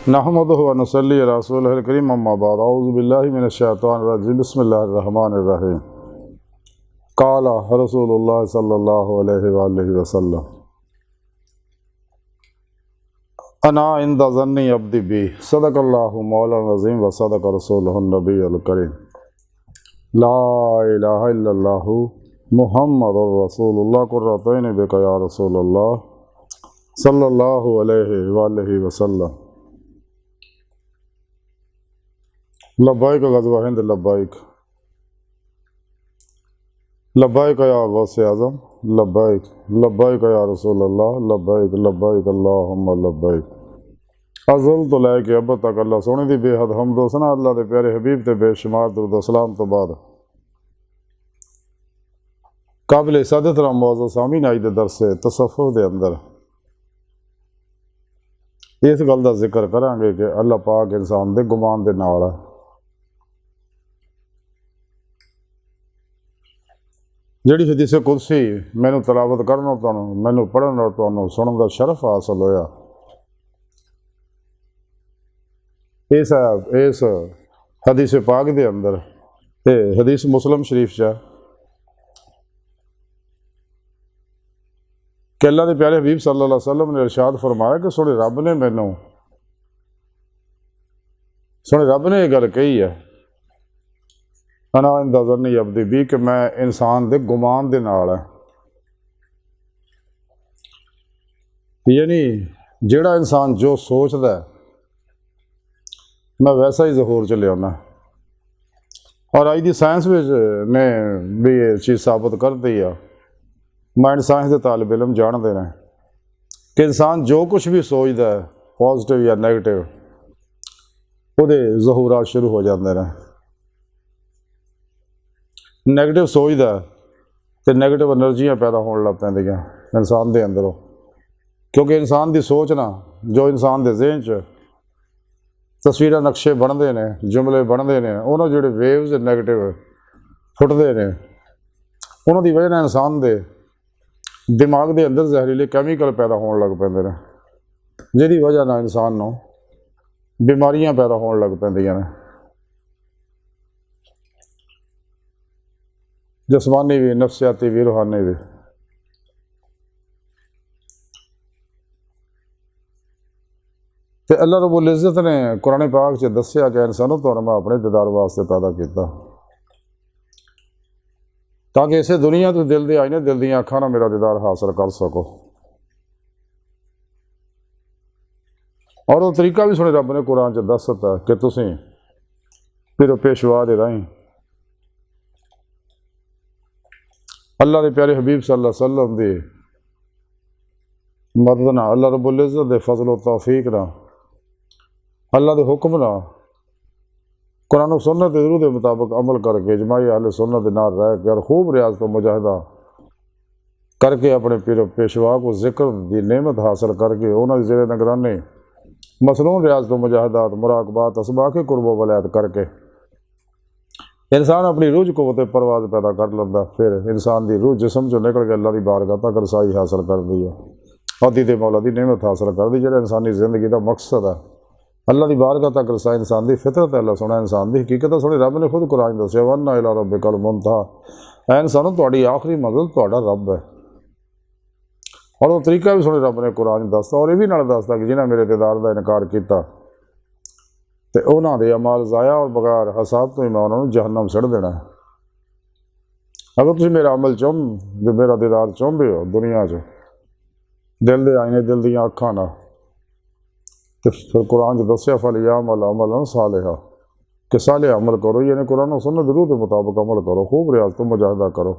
नहमदुहु व नसल्ली अला रसूलिहिल करीम अम्मा बाद औज़ु बिल्लाहि मिनश शैतानिर रजीम बिस्मिल्लाहिर रहमानिर रहीम। क़ाला रसूलुल्लाह सल्लल्लाहु अलैहि वसल्लम अना इंदा ज़न्नी अब्दी बी सदक़ल्लाहु मौलाना अज़ीम व सदक़ रसूलुहुन नबियुल करीम। ला इलाहा इल्लल्लाहु मुहम्मदुर रसूलुल्लाह कुर्रतैनि बिका या रसूलल्लाह सल्लल्लाहु अलैहि वसल्लम। लब्बाइक ग़ज़वा हिंद लब्बाइक लब्बाइक या गौसे आज़म लब्बाइक लब्बाइक या रसूल अल्लाह लब्बाइक लब्बाइक अल्लाहुम्मा लब्बाइक। अज़ल तो लैके अब तक अल्लाह सोने दी बेहद हम्द सना अल्लाह दे प्यारे हबीब ते बेशुमार दुरूद सलाम तो बाद काबिल इसादत मौज़ू सामीन आई दे दरसे तसव्वुफ़ दे अंदर इस गल का जिक्र करांगे कि अल्लाह पाक इंसान दे गुमान दे नाल है। जिहड़ी हदीस कुदसी मैनू तलावत करना तुहानू मैनू पढ़न और तुहानू सुनन का शरफ हासिल होया इस हदीस पाक दे अंदर ते हदीस मुस्लिम शरीफ च कि अल्लाह के प्यारे हबीब सल्लल्लाहु अलैहि वसल्लम ने इरशाद फरमाया कि सोने रब ने यह गल कही है अना इंदा ज़न्नी अब्दी बी कि मैं इंसान दे गुमान दे नाल है। यानी जिहड़ा इंसान जो सोचता है मैं वैसा ही ज़हूर च लियाना। और अज की साइंस ने भी ये चीज़ साबित कर दी है। माइंड साइंस के तालिब इलम जानते हैं कि इंसान जो कुछ भी सोचता है पॉजिटिव या नैगेटिव वो ज़हूरात शुरू हो जाते हैं। नैगेटिव सोचता तो नैगेटिव एनर्जियाँ पैदा होने लग पैंदियां इंसान के अंदरों, क्योंकि इंसान की सोच ना जो इंसान के ज़हन च तस्वीर नक्शे बनते हैं जुमले बनते हैं उन्होंने जोड़े वेव्स नैगेटिव फुटते हैं उन्होंने वजह ने इंसान के दिमाग के अंदर जहरीले कैमिकल पैदा होने लग पैंदे ने जिहदी वजह ना इंसान नूं बीमारियां पैदा होने लग पैंदियां ने, जिस्मानी भी नफसियाती भी रूहानी भी। तो अल्लाह रब्बुल इज़्ज़त ने कुरान पाक च दस्सिया कि इंसानों तुहानूं मैं अपने दीदार वास्ते पैदा किया ताकि इसे दुनिया तो दिल दे आईने दिल दी अखां नाल मेरा दीदार हासिल कर सको। और वो तरीका भी सुने रब ने कुरान च दस दिता कि तुसीं फिर पेशवा दे राहीं अल्लाह के प्यारे हबीब सल्लल्लाहु अलैहि वसल्लम की मदद ना अल्लाह रब्बुल इज़्ज़त के फजल तौफीक ना अल्लाह के हुक्म ना कुरान सुन्नत ज़रूर के मुताबिक अमल करके जमाई अहले सुन्नत के नाल रह के और खूब रियाज तो मुजाहिदा करके अपने पीर पेशवा को जिक्र की नेमत हासिल करके उन्होंने ज़ेरे निगरानी मसनून रियाज तो मुजाहिदात मुराकबात असबाक कुर्बो वलायत करके इंसान अपनी रूह कुव्वत परवाज पैदा कर लेंदा। फिर इंसान की रूह जिसम चो निकल के अल्लाह की बारगाह तक रसाई हासिल करती है अदी दे मौला की नेमत हासिल करती जो इंसानी जिंदगी का मकसद है अल्लाह की बारगाह तक रसाई इंसान की फितरत है। अल्लाह सुना इंसान की हकीकत है सुनी रब ने खुद कुरान दस्या वन्ना इला रब्बिकल मुंतहा ऐ इंसानों तुहाडी आखिरी मंजिल तुहाडा रब है। और वो तरीका भी सुने रब ने कुरान दसता और ये भी नाल दसदा कि जिन्हें मेरे दीदार का इनकार किया तो उन्होंने अमाल ज़ाया और बगैर हिसाब तो ही मैं उन्होंने जहन्नम सड़ देना है। अगर तुम मेरा अमल मेरा दीदार चाहते हो दुनिया च दिल के आईने दिल दियाँ अखां ना तो फिर कुरान च दस्या फलियामल अमलन सालिहा कि सालिहा अमल करो यानी कुरान सुन्नत ज़रूर के मुताबिक अमल करो खूब रियाज तो मुजाहिदा करो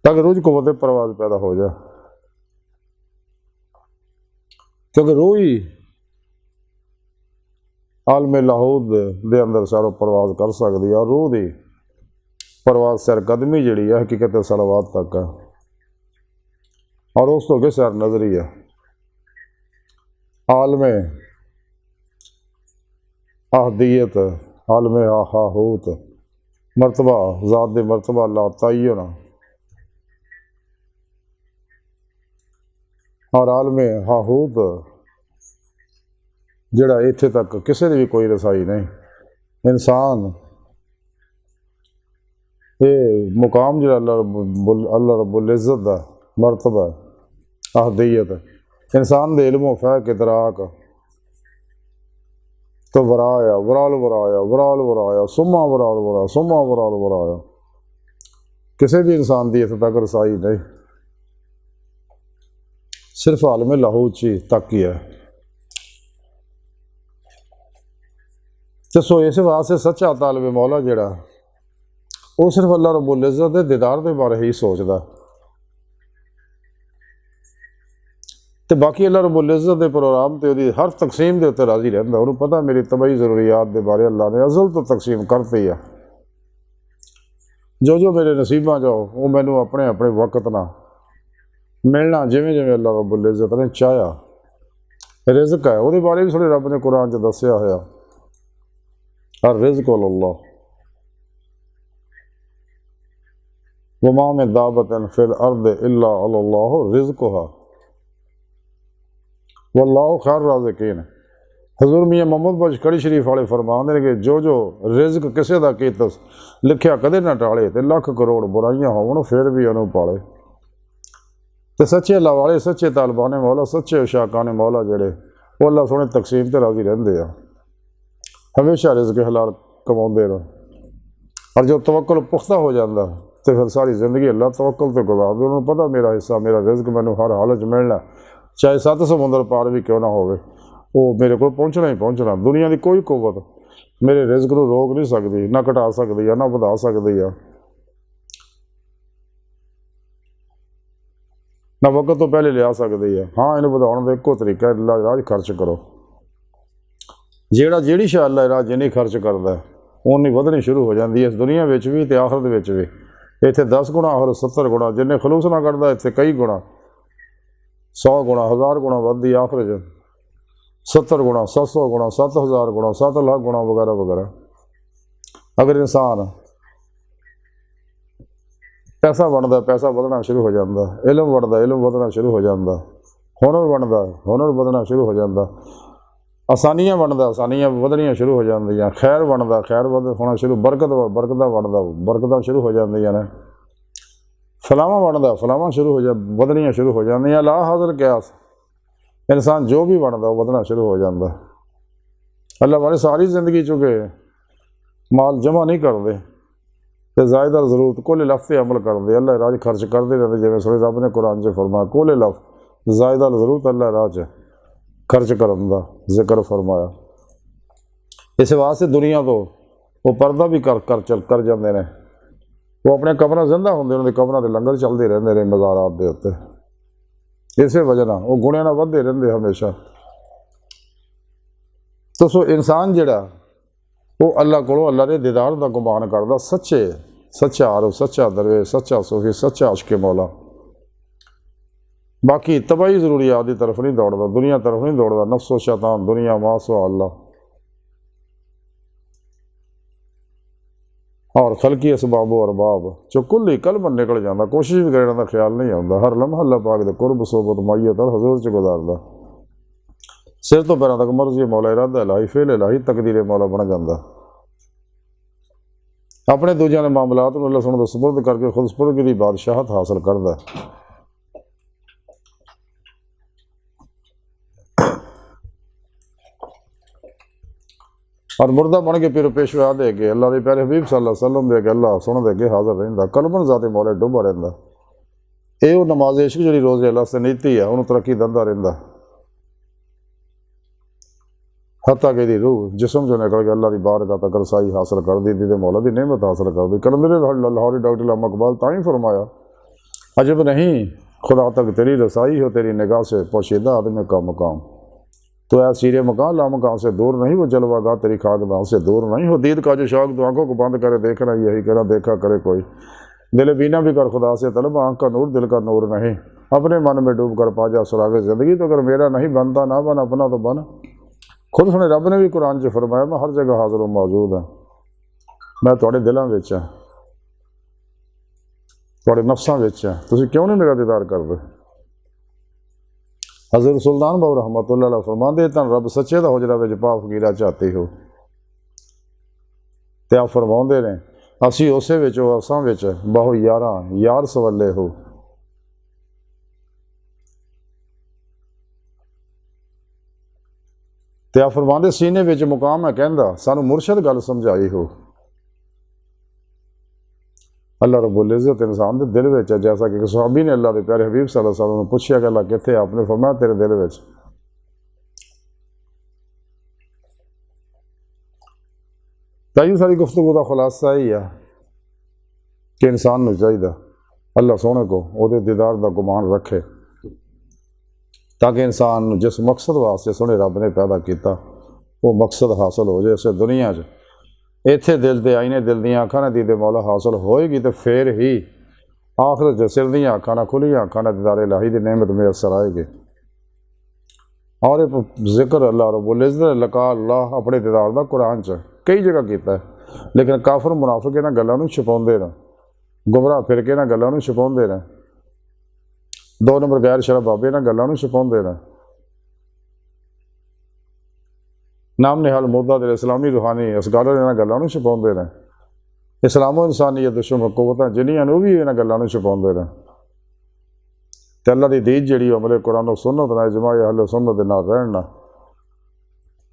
ताकि रूह कुव्वत परवाज पैदा हो जाए। क्योंकि रूह ही आलम लाहौद दे अंदर सारो परवाज कर सकती है और रूह की परवाज सरकदमी जी है हकीकत सलवात तक है और उस तो अगे सैर नजरी है आलम आहदियत आलम हाहूत मरतबा ज़ात दे मरतबा ला तय्युन और आलम हाहूत ਜਿਹੜਾ ਇੱਥੇ ਤੱਕ ਕਿਸੇ ਦੀ ਵੀ ਕੋਈ ਰਸਾਈ ਨਹੀਂ। ਇਨਸਾਨ ਇਹ ਮੁਕਾਮ ਜਿਹੜਾ ਅੱਲਾ ਰब्बुल इज़्ज़त ਦਾ ਮਰਤਬਾ ਅਹਦੀਅਤ इंसान दे इल्म फ़ैक़ इदराक तो वराया वराल वराया वराल वराया सुमा वराल वराया सुमा वराल वराया किसी भी इंसान की इत्थे तक रसाई नहीं, सिर्फ आलम लाहूत ची तक ही है। तो सो इस वास्ते सच्चा तालिब मौला जिहड़ा वो सिर्फ अल्लाह रब्बुल इज़्ज़त दे दीदार के बारे ही सोचदा, तो बाकी अल्लाह रब्बुल इज़्ज़त के प्रोग्राम तो वो हर तकसीम के उत्ते राज़ी रहिंदा। उन्होंने पता मेरी तबई ज़रूरियात के बारे अल्लाह ने अज़ल तो तकसीम करते ही है। जो जो मेरे नसीबां जाओ वो मैनू अपने अपने वक्त ना मिलना जिमें जिमें अल्लाह रब्बुल इज़्ज़त ने चाहया। रिज़्क है वो बारे भी थोड़े रब ने कुरान च दस्सिया होया, हर रिज़्क़ अल्लाह वमा मिन दाब्बतिन फिल अर्द इल्ला अल्लाहु रिज़्क़ुहा वल्लाहु खैरुर राज़िक़ीन। हज़ूर मियाँ मोहम्मद बख्श कड़ी शरीफ वाले फरमाते हैं कि जो जो रिज़्क किसी का कीता लिखिया कदे ना टाले, तो लख करोड़ बुराइयां होवन फिर भी उन्होंने पाले। तो सच्चे अल्लाह वाले सच्चे तालिबान मौला सच्चे उशाकान मौला जड़े वो अल्लाह सोने तकसीम से राज़ी रहंदे आ, हमेशा रिज़्क हलाल कमाते रहो। और जो तवक्कुल पुख्ता हो जाता तो फिर सारी ज़िंदगी अल्लाह तवक्कुल तो गुजार दे। उन्होंने पता मेरा हिस्सा मेरा रिज़्क मैनू हर हालत मिलना, चाहे 7 समुंदर पार भी क्यों ना हो, वो मेरे को पहुँचना ही पहुँचना। दुनिया की कोई कुव्वत मेरे रिज़्क को रोक नहीं सकती, ना घटा सकती है ना बढ़ा सकती है, ना वक्त तो पहले लिया सकती है। हाँ इन्हें बढ़ाने का एको तरीका अल्लाह राज खर्च करो। जिहड़ी शै अल्लाह राज जिन्नी खर्च करता उन्नी वधनी शुरू हो जाती है इस दुनिया में भी तो आखिरत भी। इत्थे 10 गुणा और 70 गुणा, जिन्हें खलूस ना करता इत्थे कई गुणा 100 गुणा 1000 गुणा वधदी आखिर 70 गुणा 700 गुणा 7000 गुणा 7 लाख गुणा वगैरह वगैरह। अगर इंसान पैसा बनता पैसा वधना शुरू हो जाता, इलम बढ़ता इलम वधना शुरू हो जाता, हुनर बनता हुनर वधना शुरू हो जाता, आसानियाँ बनता आसानियाँ वधनियाँ शुरू हो जांदियां, खैर बनता खैर होना शुरू, बरकत बनता बरकत शुरू हो जांदियां ने, फलावा बनता फलावा शुरू हो जा वधनियाँ शुरू हो जांदियां। ला हाज़िर क्यास इंसान जो भी बनता वो वधना शुरू हो जाता। अल्लाह वाले सारी ज़िंदगी चुके माल जमा नहीं करते तो ज़ायदा ज़रूरत कोले लफ्ज़ से अमल करते, अल्लाह राज खर्च करते रहते। जिवें सुने रब ने कुरान च फरमाया कोले लफ्ज़ ज़ायदा ज़रूरत अल्लाह राज खर्च करने का जिक्र फरमाया। इस वास्ते दुनिया तो वो पर्दा भी कर जाते हैं, वो अपने कमर जिंदा होंगे उन्होंने कमर के लंगर चलते रहते हैं मज़ारात के उत्ते, इस वजह ना वो गुणिया नाल वधदे रहंदे हमेशा। तो सो इंसान जिहड़ा वो अल्लाह कोलों अल्लाह के दीदार का गुमान करता, सच्चा आरफ सच्चा दरवेश सच्चा सूफी सच्चा आशिक़ मौला। बाकी तबाही ज़रूरियात की तरफ नहीं दौड़ता, दुनिया तरफ नहीं दौड़ता, नफ्सो शैतान दुनिया मासो अल्लाह और खलकी असबाब अरबाब जो कुल ही कलम निकल जाता, कोशिश भी करने का ख्याल नहीं आता। हर लम्हा अल्लाह पाक दे कुर्ब सोबत माइयत और हजूर च गुजारदा, सिर तो पैरों तक मर्जी मौला इरादा इलाही फेल इलाही तकदीर मौला बन जाता। अपने दूजिया के मामलात में अल्लाह सुन तो सुपुर्द करके खुद सुपुर्दगी की बादशाहत हासिल करता। और मुर्दा बन के फिर पेशवा दे के अल्लाह के प्यारे हबीब सल्लल्लाहु अलैहि वसल्लम दे के अल्लाह सुन दे के हाजिर रहिंदा, कलमन जाते मौले डुबा रहिंदा। ये वो नमाज इश्क जी रोज़े अल्लाह से नीति है उन्होंने तरक्की दिंदा रहिंदा, हत्ता कि दी रूह जिसम जो निकल के अल्लाह की बारगाह तक रसाई हासिल कर दी थी, मौला की नेमत हासिल कर दी। कलंदर लाहौरी डॉक्टर इमाम इकबाल ताई फरमाया अजब नहीं खुदा तक तेरी रसाई हो, तेरी निगाह से पोशीदा आदमी का मकाम, तो ऐ सीरे मकान ला मकान से दूर नहीं, वो जलवागा तेरी खाकदान से दूर नहीं हो। दीद का जो शौक तो आंखों को बंद करे देखना यही करा देखा करे कोई, दिल बीना भी कर खुदा से तलब, आँख का नूर दिल का नूर नहीं, अपने मन में डूब कर पा जा सुराग ज़िंदगी। तो अगर मेरा नहीं बनता ना बन अपना तो बन। खुद सुने रब ने भी कुरान च फरमाया मैं हर जगह हाजिर हूँ मौजूद हाँ, मैं थोड़े दिलों में हाँ थोड़े नफ्सां विच हाँ, तुसीं क्यों नहीं मेरा दीदार करते। हज़रत सुल्तान बाबू रहमतुल्लाह अलैह फरमांदे तन रब सच्चे दा हुजरा विच पा फकीरा चाहते हो ते आप फरमाउंदे ने असी उसे विच हो असां विच बहु यारां यार सवल्ले हो। ते आप फरमांदे सीने विच मुकाम है कहंदा सानू मुर्शद गल समझाई हो। अल्लाह रब्बुल इज़्ज़त इंसान के दिल विच है, जैसा कि सहाबी ने अल्लाह के प्यारे हबीब सल्लल्लाहु अलैहि वसल्लम ने पूछा कि अल्लाह कित्थे, आपने फरमाया तेरे दिल विच। ताई सारी गुफ्तगू का खुलासा यही है कि इंसान को चाहिए अल्लाह सोने को उहदे दीदार का गुमान रखे, ताकि इंसान जिस मकसद वास्ते सोने रब ने पैदा किया वो मकसद हासिल हो जाए। इस दुनिया इत्थे दिल दे आईने दिल दी अखां ने दीदे मौला हासिल होएगी तो फिर ही आखिरत सिर दी अखां ना खुलियां अखां ना दीदारे इलाही दी नेमत मैसर आएगी। और एक जिक्र अल्लाह रब्बुल इज़्ज़त लका अल्लाह अपने दीदार का कुरान च कई जगह किया है, लेकिन काफर मुनाफिक इन्हां गल्लां नूं छुपाउंदे ने, गुमराह फिरके इन्हां गल्लां नूं छुपाउंदे ने, 2 नंबर गैर शरा बाबे इन्हां गल्लां नूं छुपाउंदे ने। नाम निहाल मुद्दा दिल इस्लामी रूहानी स्कॉलर इन्हां गल्लां नूं छुपाउंदे ने। इस्लामो इंसानियत दुश्मन कुव्वतां जिन्नियां नूं भी इन्हां गल्लां नूं छुपाउंदे ने। ते अल्लाह दी दीद जिहड़ी अमले कुरान और सुन्नत नाल इजमा अहले सुन्नत दे नाल रहना,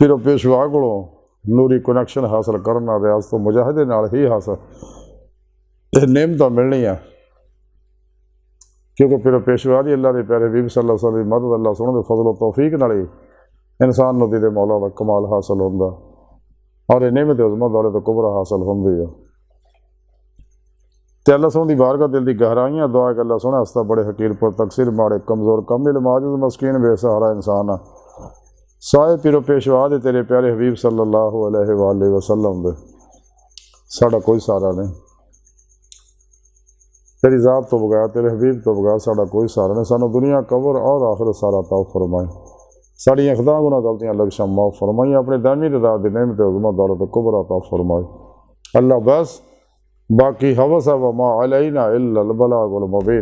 फिर पेशवा कोलों नूरी कनैक्शन हासिल करना रियाज तो मुजाहिदे नाल ही हासिल नेमत मिलनी है, क्योंकि फिर पेशवा दी अल्लाह के प्यारे हबीब सल्लल्लाहु अलैहि वसल्लम मदद अल्लाह सोहणे दे फजल तौफीक नाल ही इंसान नूं दीदे मौला दा कमाल हासिल होंदा और ये नेमत उज़मा दौलत कुबरा हासिल होंदी है। ते अल्लाह सोहणे दी बारगाह दिल दी गहराइयां दुआ कि अल्लाह सोहणे हस्ता बड़े हकीर पर तकसीर माड़े कमज़ोर कमिल माजिज़ मस्कीन बेसहारा इंसान साए पीरो पेशवा दे तेरे प्यारे हबीब सल्लल्लाहु अलैहि वसल्लम दे साड़ा कोई सहारा नहीं, तेरी ज़ात तो बगैर तेरे हबीब तो बगैर साड़ा कोई सहारा नहीं। सानू दुनिया कबर और आखिरत सारा तौ फरमाए, साड़ियां खुदा गुनाह गलतियां लग्शां माफ़ फरमाई, अपने दामी रज़ा दी नेमत उज़मा दौलत कुबरा तौ फरमाए। अल्लाह बस बाकी हवस है व मा अलैना इल्लल बलागुल मुबीन।